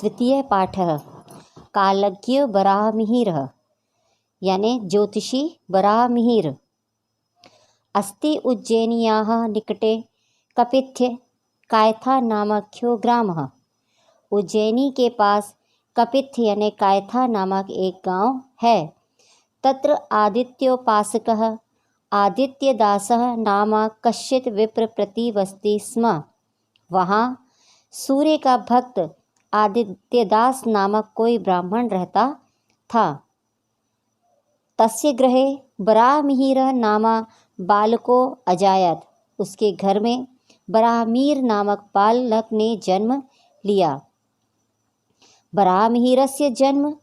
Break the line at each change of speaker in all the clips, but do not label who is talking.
द्वितीय पाठः कालज्ञ वराहमिहिरः यानी ज्योतिषी वराहमिहिर अस्ति उज्जैन्याः निकटे कपित्थ कायथा नामख्यो ग्रामः। उज्जैनी के पास कपित्थ यानी कायथा नामक एक गांव है। तत्र आदित्योपासकः आदित्यदासः नाम कश्चित् विप्र प्रतिवसति स्म। वहाँ सूर्य का भक्त आदित्यदास नामक कोई ब्राह्मण रहता था। तस्य गृहे वराहमिहिरः नाम बालको अजायत। उसके घर में वराहमिहिर नामक बालक ने जन्म लिया। वराहमिहिरस्य जन्म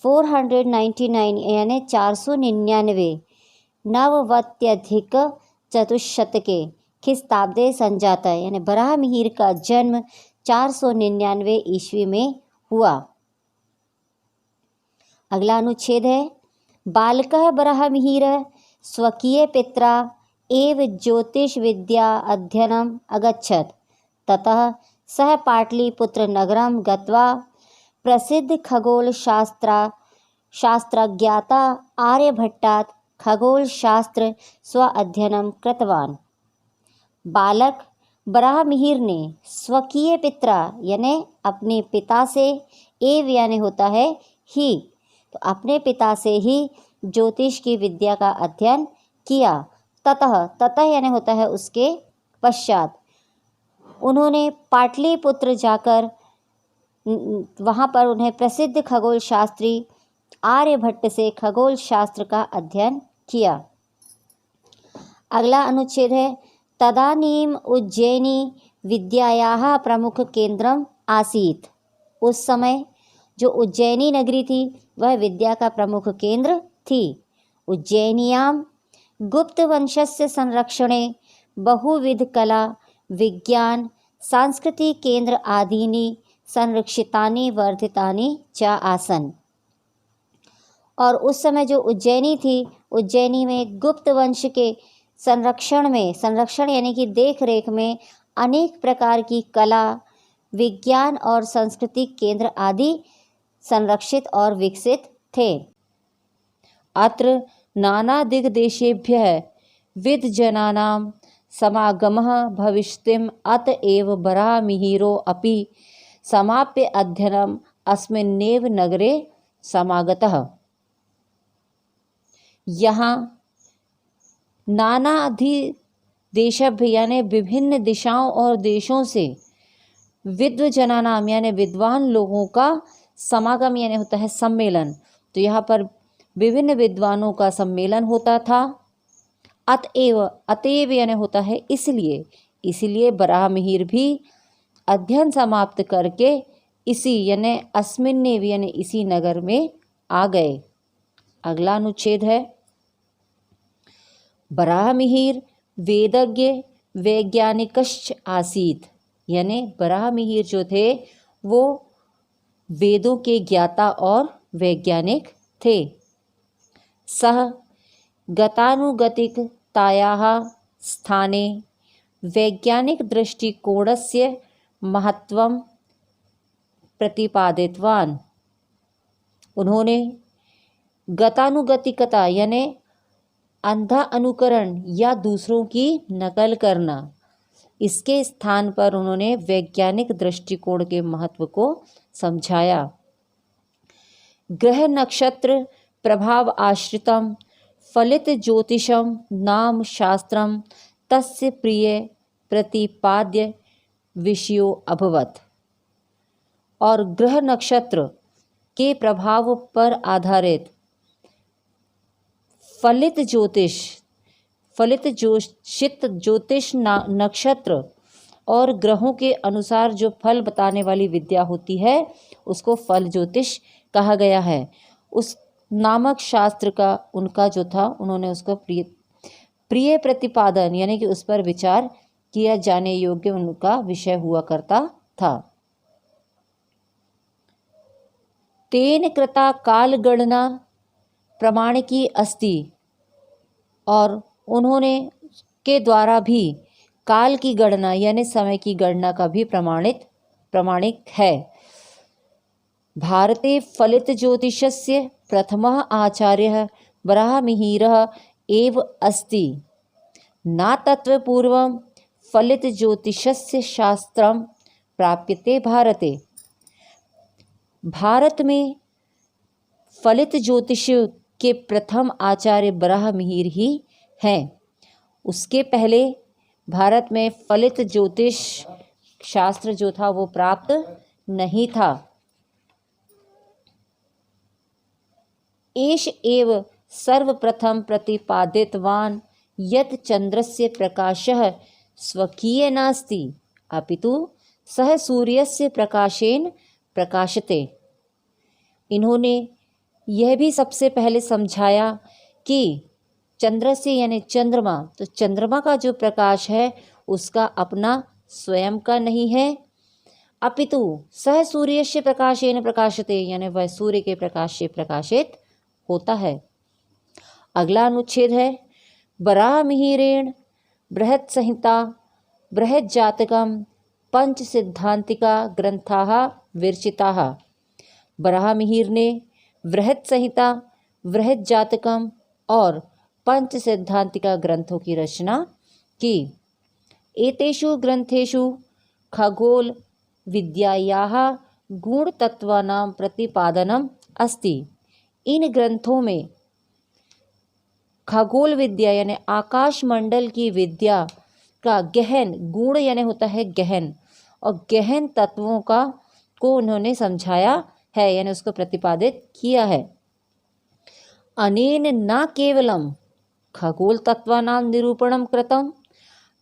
499 यानी 499 नववत्यधिक चतुश्शतके ख्रीस्ताब्दे संजाता है। यानी वराहमिहिर का जन्म 499 ईस्वी में हुआ। अगला अनुच्छेद है बालकः वराहमिहिरः स्वकीय पित्रा एव ज्योतिष विद्या अध्ययनम् अगच्छत्। ततः सः पाटलिपुत्रनगरं गत्वा प्रसिद्ध शास्त्रज्ञाता आर्यभट्टात् खगोलशास्त्र स्व अध्ययनं कृतवान्। बालक वराहमिहिर ने स्वकीय पित्रा यानी अपने पिता से एव यानी होता है ही, तो अपने पिता से ही ज्योतिष की विद्या का अध्ययन किया। ततः यानी होता है उसके पश्चात उन्होंने पाटलिपुत्र जाकर वहाँ पर उन्हें प्रसिद्ध खगोल शास्त्री आर्यभट्ट से खगोल शास्त्र का अध्ययन किया। अगला अनुच्छेद है तदानीम उज्जैनी विद्यायाः प्रमुख केंद्रम आसीत्। उस समय जो उज्जैनी नगरी थी वह विद्या का प्रमुख केंद्र थी। उज्जैनियां गुप्त वंशस्य संरक्षणे बहुविध कला विज्ञान सांस्कृतिक केंद्र आदीनि संरक्षितानि वर्धितानि च आसन्। और उस समय जो उज्जैनी थी, उज्जैनी में गुप्त वंश के संरक्षण यानी कि देख रेख में अनेक प्रकार की कला विज्ञान और सांस्कृतिक केंद्र आदि संरक्षित और विकसित थे।
अत्र नानादिग्देशेभ्यः विद्वज्जनानां समागमः भविष्यतिम् अत एव वराहमिहिरो अपि समाप्य अध्ययनम् अस्मिन्नेव नगरे समागतः। यहाँ नानादिदेशेभ्यः यानी विभिन्न दिशाओं और देशों से विद्वज्जनानां यानी विद्वान लोगों का समागम यानी होता है सम्मेलन। तो यहाँ पर विभिन्न विद्वानों का सम्मेलन होता था। अतएव यानी होता है इसलिए वराहमिहिर भी अध्ययन समाप्त करके इसी यानी अस्मिन्नेव यानी इसी नगर में आ गए। अगला अनुच्छेद है वराहमिहिर वेदज्ञ वैज्ञानिकश्च आसीत्। यानी वराहमिहिर जो थे वो वेदों के ज्ञाता और वैज्ञानिक थे। सह गतानुगतिकतायाः स्थाने वैज्ञानिक दृष्टिकोणस्य महत्वं प्रतिपादितवान्। उन्होंने गतानुगतिकता यानी अंधा अनुकरण या दूसरों की नकल करना, इसके स्थान पर उन्होंने वैज्ञानिक दृष्टिकोण के महत्व को समझाया। ग्रह नक्षत्र प्रभाव आश्रितम फलित ज्योतिषम नाम शास्त्रम तस्य प्रिय प्रतिपाद्य विषयो अभवत्। और ग्रह नक्षत्र के प्रभाव पर आधारित फलित ज्योतिष नक्षत्र और ग्रहों के अनुसार जो फल बताने वाली विद्या होती है उसको फल ज्योतिष कहा गया है। उस नामक शास्त्र का उनका जो था उन्होंने उसको प्रिय प्रतिपादन यानी कि उस पर विचार किया जाने योग्य उनका विषय हुआ करता था। तेन कृता काल गणना प्रमाणिकी अस्ति। और उन्होंने के द्वारा भी काल की गणना यानी समय की गणना का भी प्रमाणिक है। भारते फलितज्योतिषस्य प्रथमः आचार्यः वराहमिहिरः एव अस्ति। न तत्पूर्वं फलितज्योतिषस्य शास्त्रं प्राप्यते भारते। भारत में फलित ज्योतिष के प्रथम आचार्य वराहमिहिर ही हैं। उसके पहले भारत में फलित ज्योतिष शास्त्र जो था वो प्राप्त नहीं था। एष एव सर्वप्रथम प्रतिपादितवान् यत् चन्द्रस्य प्रकाशः स्वकीय नास्ति अपितु सह सूर्यस्य प्रकाशेन प्रकाशते। इन्होंने यह भी सबसे पहले समझाया कि चंद्र से यानी चंद्रमा, तो चंद्रमा का जो प्रकाश है उसका अपना स्वयं का नहीं है, अपितु सह सूर्य से प्रकाशेन प्रकाशते, यानी वह सूर्य के प्रकाश से प्रकाशित होता है। अगला अनुच्छेद है वराहमिहिरेण बृहत् संहिता बृहत् जातकम पंच सिद्धांतिका ग्रंथाः विरचिताः। वराहमिहिर ने बृहत् संहिता, बृहत् जातकम और पंच सिद्धांतिका ग्रंथों की रचना की। एतेषु ग्रंथेषु खगोल विद्यायाः गुणतत्त्वानां प्रतिपादनम् अस्ति। इन ग्रंथों में खगोल विद्या यानी आकाश मंडल की विद्या का गहन, गुण यानी होता है गहन, और गहन तत्वों का को उन्होंने समझाया है, यानी उसको प्रतिपादित किया है। अनेन न केवलं खगोल तत्वानां निरूपणं कृतम्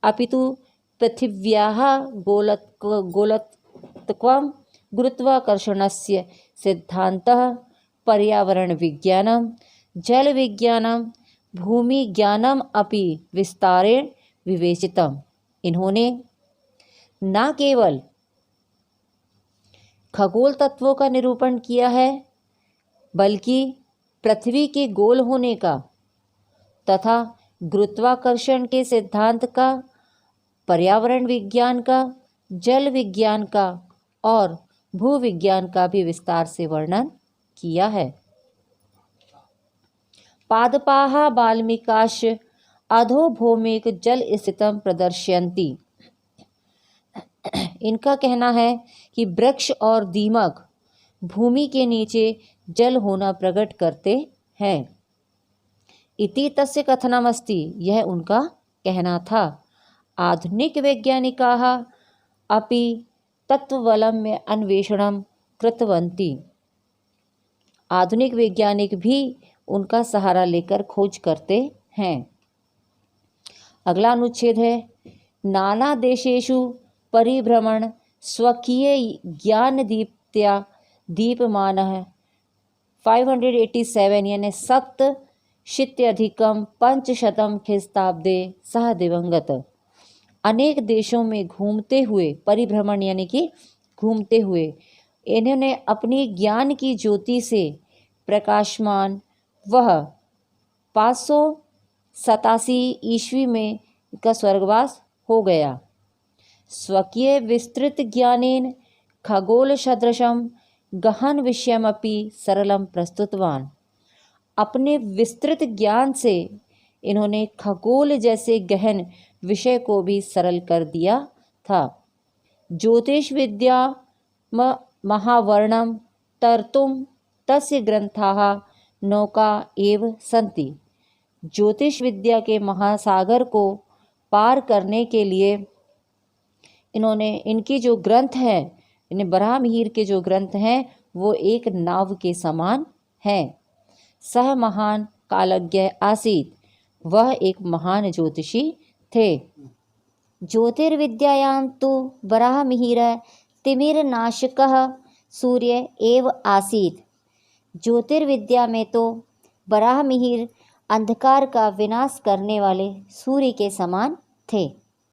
अपितु पृथिव्याः गोलकत्वं गुरुत्वाकर्षणस्य सिद्धान्तः पर्यावरण विज्ञानं जल विज्ञानं भूमिज्ञानम अपि विस्तारेण विवेचितम्। इन्होंने न केवल खगोल तत्वों का निरूपण किया है बल्कि पृथ्वी के गोल होने का तथा गुरुत्वाकर्षण के सिद्धांत का, पर्यावरण विज्ञान का, जल विज्ञान का और भूविज्ञान का भी विस्तार से वर्णन किया है। पादपाः बाल्मीकाश्च अधोभौमिक जल स्थितं प्रदर्शयन्ति। इनका कहना है कि वृक्ष और दीमक भूमि के नीचे जल होना प्रकट करते हैं। इति तस्य कथनमस्ति, यह उनका कहना था। आधुनिक वैज्ञानिकाः अपि तत्त्वबलम् अन्वेषणं कृतवन्ति। आधुनिक वैज्ञानिक भी उनका सहारा लेकर खोज करते हैं। अगला अनुच्छेद है नाना देशेषु परिभ्रमण स्वकीय ज्ञान दीप्त्या दीपमानः 587 यानी सप्तशीत्यधिकं पंचशतं ख्रीस्ताब्दे सह दिवंगत। अनेक देशों में घूमते हुए, परिभ्रमण यानी कि घूमते हुए, इन्होंने अपनी ज्ञान की ज्योति से प्रकाशमान वह 587 ईस्वी में का स्वर्गवास हो गया। स्वकीय विस्तृत ज्ञानेन खगोल सदृशं गहन विषयमपि सरलम प्रस्तुतवान। अपने विस्तृत ज्ञान से इन्होंने खगोल जैसे गहन विषय को भी सरल कर दिया था। ज्योतिष विद्या महावर्णम तरतुम तस्य ग्रंथाः नौका एव सन्ति। ज्योतिष विद्या के महासागर को पार करने के लिए इन्होंने, इनकी जो ग्रंथ हैं, इन्हें वराहमिहिर के जो ग्रंथ हैं वो एक नाव के समान हैं। सह महान कालज्ञ आसीत, वह एक महान ज्योतिषी थे। ज्योतिर्विद्यायां तु वराहमिहिरः तिमिरनाशकः सूर्य एव आसीत। ज्योतिर्विद्या में तो वराहमिहिर अंधकार का विनाश करने वाले सूर्य के समान थे।